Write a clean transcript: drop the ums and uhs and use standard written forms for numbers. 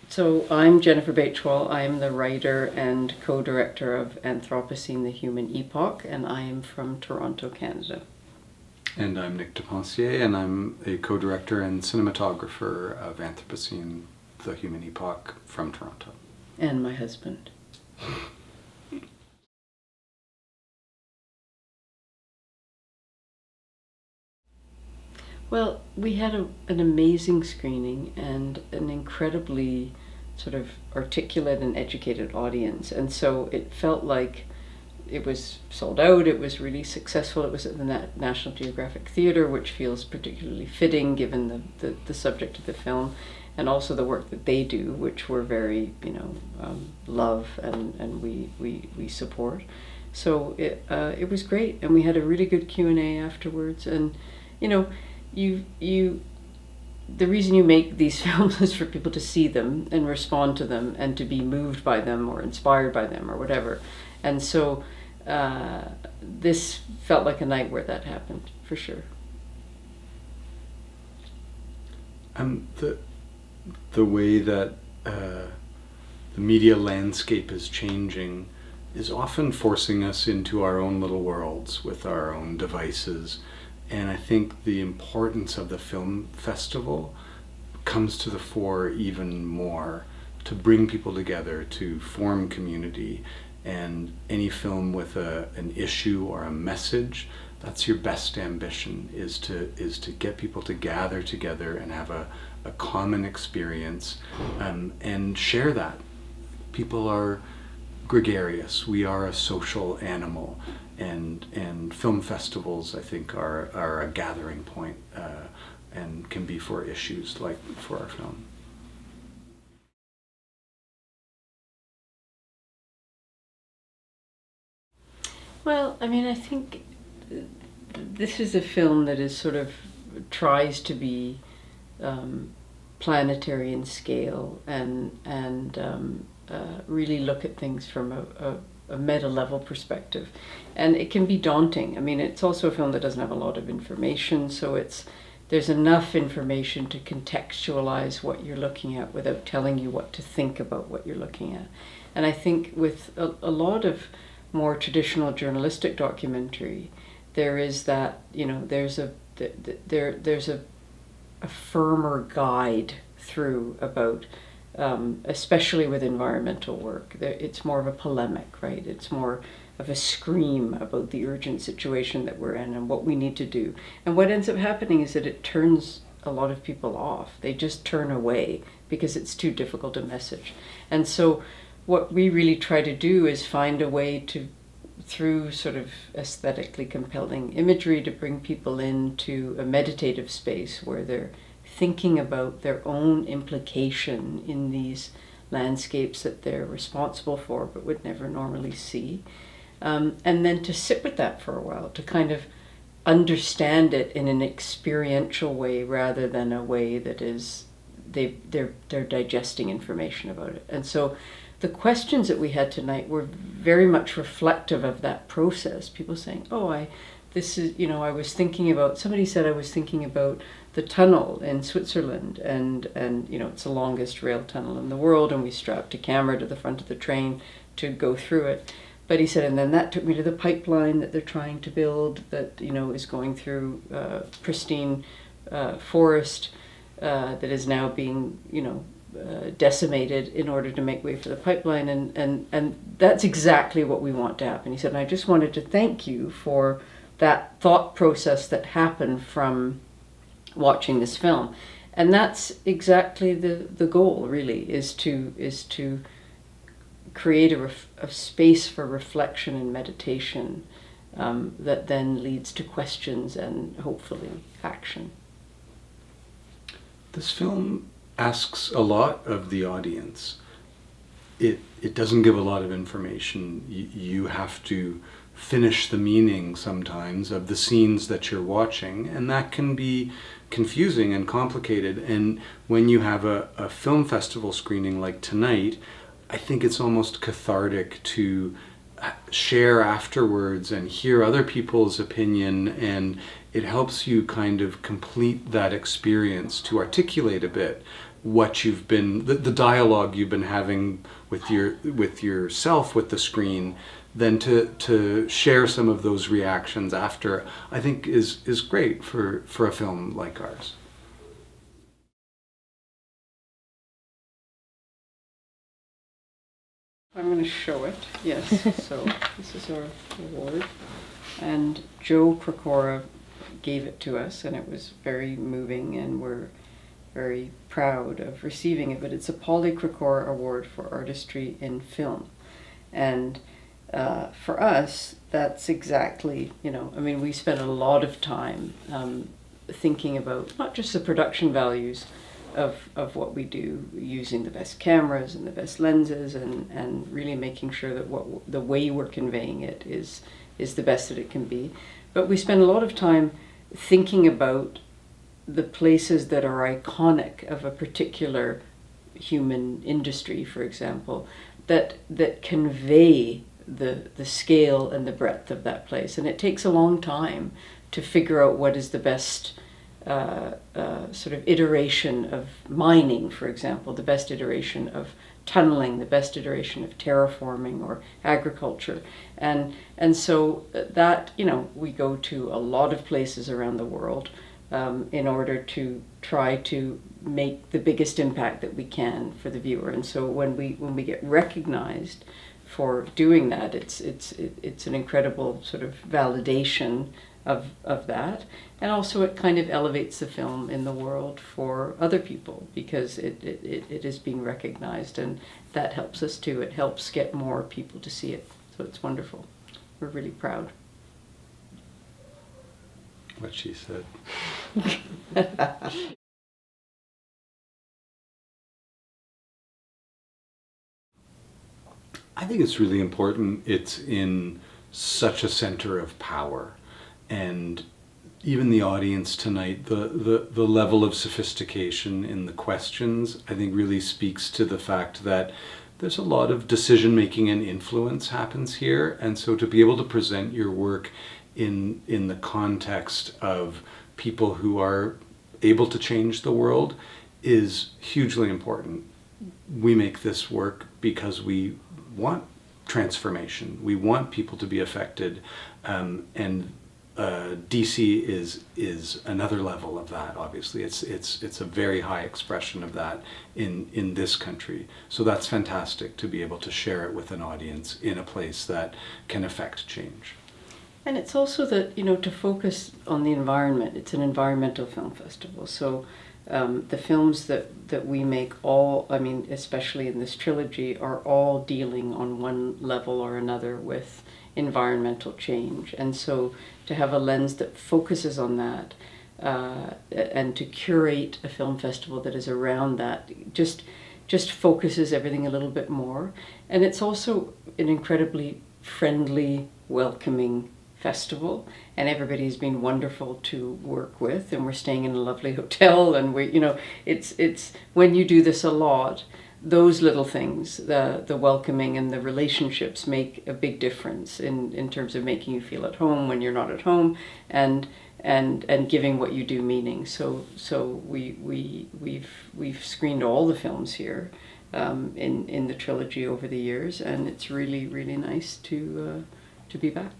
So I'm Jennifer Baichwal. I'm the writer and co-director of Anthropocene, the Human Epoch, and I am from Toronto, Canada. And I'm Nick de Pencier, and I'm a co-director and cinematographer of Anthropocene, the Human Epoch, from Toronto. And my husband. Well, we had an amazing screening and an incredibly sort of articulate and educated audience. And so it felt like it was sold out, it was really successful. It was at the National Geographic Theatre, which feels particularly fitting given the subject of the film, and also the work that they do, which we're very, love and we support. So it was great, and we had a really good Q&A afterwards. And the reason you make these films is for people to see them and respond to them and to be moved by them or inspired by them or whatever. And so this felt like a night where that happened, for sure. The way that the media landscape is changing is often forcing us into our own little worlds with our own devices. And I think the importance of the film festival comes to the fore even more, to bring people together, to form community. And any film with an issue or a message, that's your best ambition, is to get people to gather together and have a common experience and share that. People are gregarious. We are a social animal. And film festivals, I think, are a gathering point and can be for issues like for our film. Well, I mean, I think this is a film that is sort of tries to be planetary in scale and really look at things from a meta-level perspective. And it can be daunting. I mean, it's also a film that doesn't have a lot of information, so there's enough information to contextualize what you're looking at without telling you what to think about what you're looking at. And I think with a lot of more traditional journalistic documentary, there is that, there's a firmer guide through about especially with environmental work. It's more of a polemic, right? It's more of a scream about the urgent situation that we're in and what we need to do. And what ends up happening is that it turns a lot of people off. They just turn away because it's too difficult a message. And so what we really try to do is find a way to, through sort of aesthetically compelling imagery, to bring people into a meditative space where they're thinking about their own implication in these landscapes that they're responsible for but would never normally see. And then to sit with that for a while, to kind of understand it in an experiential way rather than a way that is they're digesting information about it. And so the questions that we had tonight were very much reflective of that process. People saying, I was thinking about, somebody said I was thinking about the tunnel in Switzerland, and it's the longest rail tunnel in the world, and we strapped a camera to the front of the train to go through it. But he said, and then that took me to the pipeline that they're trying to build that, is going through pristine forest that is now being, decimated in order to make way for the pipeline. And that's exactly what we want to happen. He said, and I just wanted to thank you for that thought process that happened from watching this film. And that's exactly the goal, really, is to create a space for reflection and meditation that then leads to questions and hopefully action. This film asks a lot of the audience. It doesn't give a lot of information. You have to finish the meaning sometimes of the scenes that you're watching, and that can be confusing and complicated. And when you have a film festival screening like tonight, I think it's almost cathartic to share afterwards and hear other people's opinion, and it helps you kind of complete that experience to articulate a bit what you've been, the dialogue you've been having with yourself with the screen, then to share some of those reactions after, I think is great for a film like ours. I'm going to show it, yes. So this is our award, and Joe Krakora gave it to us, and it was very moving, and we're very proud of receiving it. But it's a Polly Krakora Award for Artistry in Film, and for us, that's exactly, I mean, we spent a lot of time thinking about not just the production values of what we do, using the best cameras and the best lenses, and really making sure that the way we're conveying it is the best that it can be. But we spend a lot of time thinking about the places that are iconic of a particular human industry, for example, that convey the scale and the breadth of that place. And it takes a long time to figure out what is the best sort of iteration of mining, for example, the best iteration of tunneling, the best iteration of terraforming or agriculture. And so that, we go to a lot of places around the world in order to try to make the biggest impact that we can for the viewer. And so when we get recognized for doing that, it's an incredible sort of validation of that, and also it kind of elevates the film in the world for other people, because it is being recognized, and that helps us too. It helps get more people to see it, so it's wonderful. We're really proud. What she said. I think it's really important. It's in such a center of power, and even the audience tonight, the level of sophistication in the questions, I think really speaks to the fact that there's a lot of decision making and influence happens here. And so to be able to present your work in the context of people who are able to change the world is hugely important. We make this work because we want transformation. We want people to be affected, and DC is another level of that. Obviously, it's a very high expression of that in this country. So that's fantastic to be able to share it with an audience in a place that can affect change. And it's also that, to focus on the environment. It's an environmental film festival, so the films that we make, especially in this trilogy, are all dealing on one level or another with environmental change. And so to have a lens that focuses on that, and to curate a film festival that is around that, just focuses everything a little bit more. And it's also an incredibly friendly, welcoming festival, and everybody's been wonderful to work with, and we're staying in a lovely hotel, and it's when you do this a lot, those little things, the welcoming and the relationships, make a big difference in terms of making you feel at home when you're not at home, and giving what you do meaning. So we've screened all the films here in the trilogy over the years, and it's really, really nice to be back.